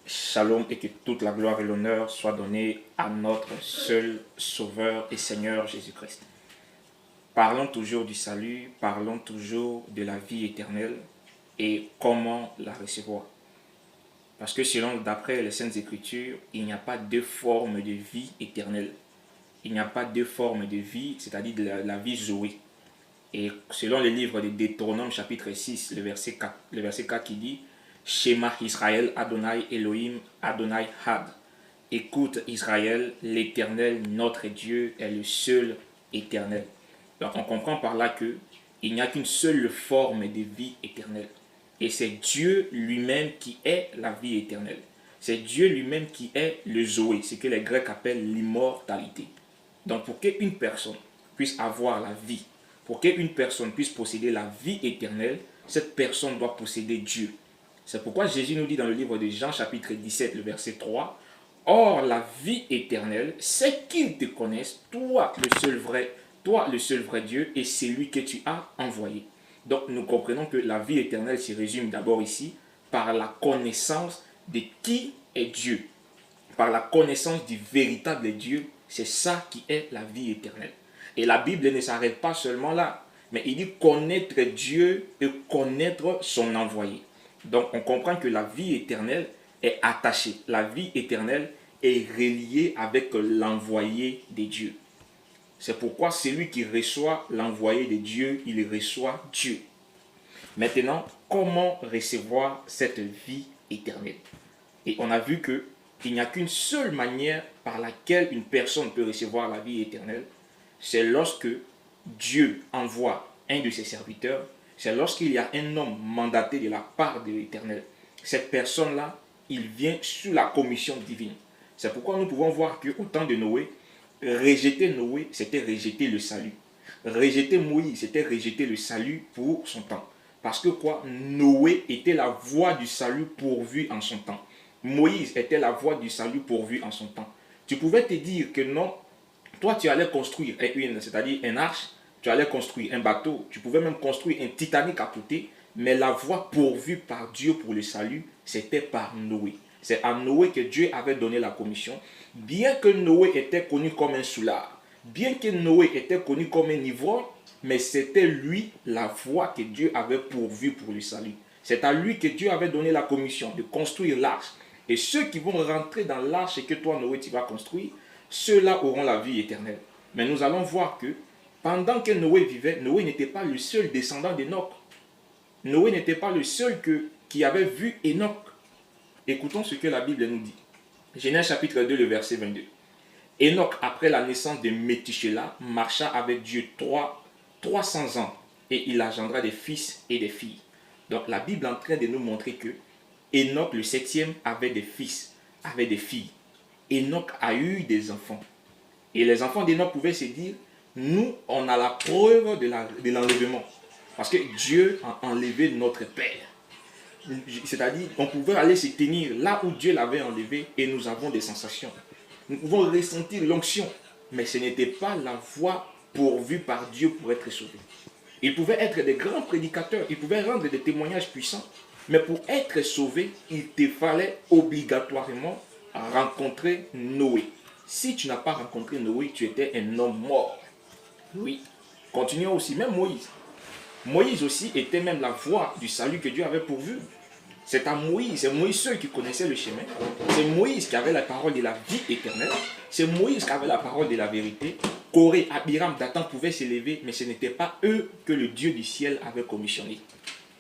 Shalom et que toute la gloire et l'honneur soient donnés à notre seul Sauveur et Seigneur Jésus-Christ. Parlons toujours du salut, parlons toujours de la vie éternelle et comment la recevoir. Parce que d'après les Saintes Écritures, il n'y a pas deux formes de vie éternelle. Il n'y a pas deux formes de vie, c'est-à-dire de la vie Zoé. Et selon le livre de Deutéronome chapitre 6, le verset 4 qui dit « Shema Israël Adonai Elohim Adonai Had » Écoute Israël, l'Éternel, notre Dieu, est le seul éternel. Donc on comprend par là qu'il n'y a qu'une seule forme de vie éternelle. Et c'est Dieu lui-même qui est la vie éternelle. C'est Dieu lui-même qui est le Zoé, ce que les Grecs appellent l'immortalité. Donc pour qu'une personne puisse avoir la vie, pour qu'une personne puisse posséder la vie éternelle, cette personne doit posséder Dieu. C'est pourquoi Jésus nous dit dans le livre de Jean chapitre 17, le verset 3, « Or la vie éternelle, c'est qu'ils te connaissent, toi le seul vrai Dieu, et c'est lui que tu as envoyé. » Donc nous comprenons que la vie éternelle se résume d'abord ici par la connaissance de qui est Dieu. Par la connaissance du véritable Dieu, c'est ça qui est la vie éternelle. Et la Bible ne s'arrête pas seulement là, mais il dit connaître Dieu et connaître son envoyé. Donc on comprend que la vie éternelle est attachée. La vie éternelle est reliée avec l'envoyé de Dieu. C'est pourquoi celui qui reçoit l'envoyé de Dieu, il reçoit Dieu. Maintenant, comment recevoir cette vie éternelle? Et on a vu qu'il n'y a qu'une seule manière par laquelle une personne peut recevoir la vie éternelle, c'est lorsque Dieu envoie un de ses serviteurs, c'est lorsqu'il y a un homme mandaté de la part de l'Éternel. Cette personne-là, il vient sous la commission divine. C'est pourquoi nous pouvons voir qu'au temps de Noé, rejeter Noé, c'était rejeter le salut. Rejeter Moïse, c'était rejeter le salut pour son temps. Parce que quoi? Noé était la voie du salut pourvue en son temps. Moïse était la voie du salut pourvue en son temps. Tu pouvais te dire que non, toi tu allais construire c'est-à-dire une arche, tu allais construire un bateau, tu pouvais même construire un Titanic à côté, mais la voie pourvue par Dieu pour le salut, c'était par Noé. C'est à Noé que Dieu avait donné la commission. Bien que Noé était connu comme un soulard, bien que Noé était connu comme un ivrogne, mais c'était lui la voie que Dieu avait pourvue pour le salut. C'est à lui que Dieu avait donné la commission de construire l'arche. Et ceux qui vont rentrer dans l'arche que toi, Noé, tu vas construire, ceux-là auront la vie éternelle. Mais nous allons voir que pendant que Noé vivait, Noé n'était pas le seul descendant d'Enoch. Noé n'était pas le seul qui avait vu Enoch. Écoutons ce que la Bible nous dit. Genèse chapitre 2, le verset 22. Enoch, après la naissance de Métushélah, marcha avec Dieu 300 ans et il engendra des fils et des filles. Donc la Bible est en train de nous montrer que Enoch, le septième, avait des fils, avait des filles. Enoch a eu des enfants. Et les enfants d'Enoch pouvaient se dire, nous, on a la preuve de l'enlèvement. Parce que Dieu a enlevé notre père. C'est-à-dire, on pouvait aller se tenir là où Dieu l'avait enlevé et nous avons des sensations. Nous pouvons ressentir l'onction, mais ce n'était pas la voie pourvue par Dieu pour être sauvé. Ils pouvaient être des grands prédicateurs, ils pouvaient rendre des témoignages puissants, mais pour être sauvé, il te fallait obligatoirement rencontrer Noé. Si tu n'as pas rencontré Noé, tu étais un homme mort. Oui. Continuons aussi, même Moïse. Moïse aussi était même la voie du salut que Dieu avait pourvu. C'est Moïse seul qui connaissait le chemin. C'est Moïse qui avait la parole de la vie éternelle. C'est Moïse qui avait la parole de la vérité. Corée, Abiram, Dathan pouvaient s'élever, mais ce n'était pas eux que le Dieu du ciel avait commissionné.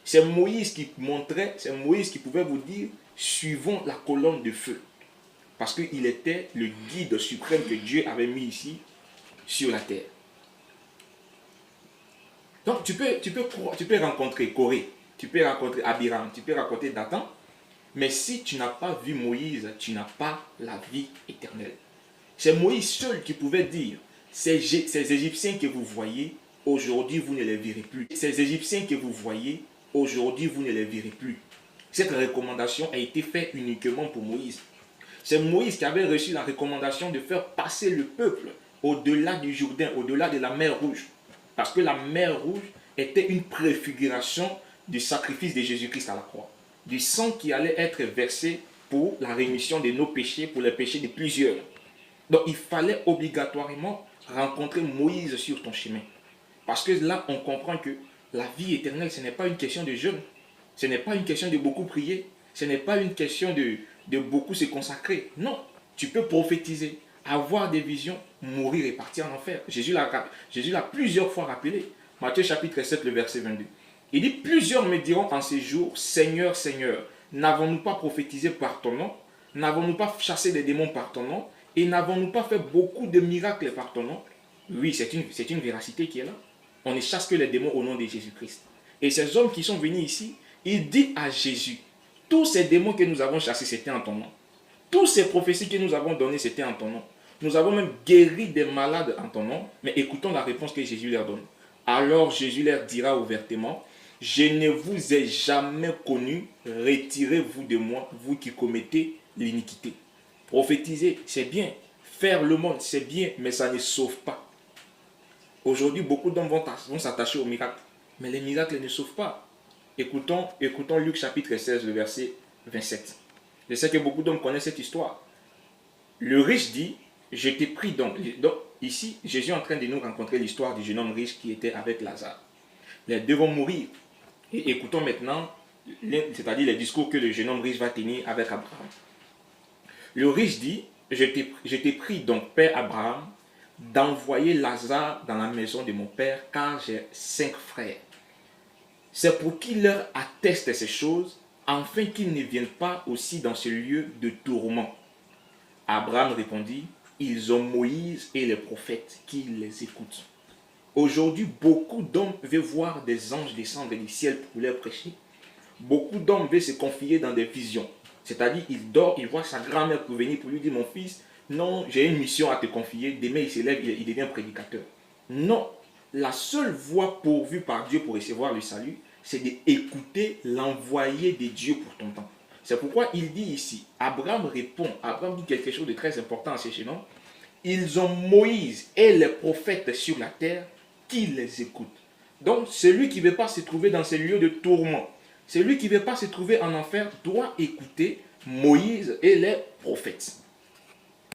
C'est Moïse qui montrait, c'est Moïse qui pouvait vous dire, suivons la colonne de feu. Parce qu'il était le guide suprême que Dieu avait mis ici, sur la terre. Donc tu peux rencontrer Corée, tu peux rencontrer Abiram, tu peux rencontrer Dathan, mais si tu n'as pas vu Moïse, tu n'as pas la vie éternelle. C'est Moïse seul qui pouvait dire, ces Égyptiens que vous voyez, aujourd'hui vous ne les verrez plus. Ces Égyptiens que vous voyez, aujourd'hui vous ne les verrez plus. Cette recommandation a été faite uniquement pour Moïse. C'est Moïse qui avait reçu la recommandation de faire passer le peuple au-delà du Jourdain, au-delà de la mer Rouge. Parce que la mer Rouge était une préfiguration du sacrifice de Jésus-Christ à la croix. Du sang qui allait être versé pour la rémission de nos péchés, pour les péchés de plusieurs. Donc il fallait obligatoirement rencontrer Moïse sur ton chemin. Parce que là, on comprend que la vie éternelle, ce n'est pas une question de jeûne. Ce n'est pas une question de beaucoup prier. Ce n'est pas une question de beaucoup se consacrer. Non, tu peux prophétiser, avoir des visions, mourir et partir en enfer. Jésus l'a plusieurs fois rappelé. Matthieu chapitre 7, le verset 22. Il dit, plusieurs me diront en ces jours, Seigneur, Seigneur, n'avons-nous pas prophétisé par ton nom? N'avons-nous pas chassé des démons par ton nom? Et n'avons-nous pas fait beaucoup de miracles par ton nom? Oui, c'est une véracité qui est là. On ne chasse que les démons au nom de Jésus-Christ. Et ces hommes qui sont venus ici, ils disent à Jésus, tous ces démons que nous avons chassés, c'était en ton nom. Toutes ces prophéties que nous avons données, c'était en ton nom. Nous avons même guéri des malades en ton nom. Mais écoutons la réponse que Jésus leur donne. Alors Jésus leur dira ouvertement, je ne vous ai jamais connu, retirez-vous de moi, vous qui commettez l'iniquité. Prophétiser, c'est bien. Faire le monde, c'est bien, mais ça ne sauve pas. Aujourd'hui, beaucoup d'hommes vont s'attacher aux miracles. Mais les miracles ne sauvent pas. Écoutons Luc chapitre 16, le verset 27. Je sais que beaucoup d'hommes connaissent cette histoire. Le riche dit, je t'ai pris donc. Donc ici, Jésus est en train de nous rencontrer l'histoire du jeune homme riche qui était avec Lazare. Les deux vont mourir. Et écoutons maintenant, c'est-à-dire les discours que le jeune homme riche va tenir avec Abraham. Le riche dit, je t'ai pris donc, Père Abraham, d'envoyer Lazare dans la maison de mon père, car j'ai 5 frères. C'est pour qu'il leur atteste ces choses, afin qu'ils ne viennent pas aussi dans ce lieu de tourment. Abraham répondit, ils ont Moïse et les prophètes qui les écoutent. Aujourd'hui, beaucoup d'hommes veulent voir des anges descendre du ciel pour leur prêcher. Beaucoup d'hommes veulent se confier dans des visions. C'est-à-dire, il dort, il voit sa grand-mère pour venir pour lui dire, mon fils, non, j'ai une mission à te confier. Demain, il s'élève, il devient prédicateur. Non, la seule voie pourvue par Dieu pour recevoir le salut, c'est d'écouter l'envoyé de Dieu pour ton temps. C'est pourquoi il dit ici, Abraham répond, Abraham dit quelque chose de très important à ces chaînons. Ils ont Moïse et les prophètes sur la terre qui les écoutent. Donc, celui qui ne veut pas se trouver dans ces lieux de tourment, celui qui ne veut pas se trouver en enfer, doit écouter Moïse et les prophètes.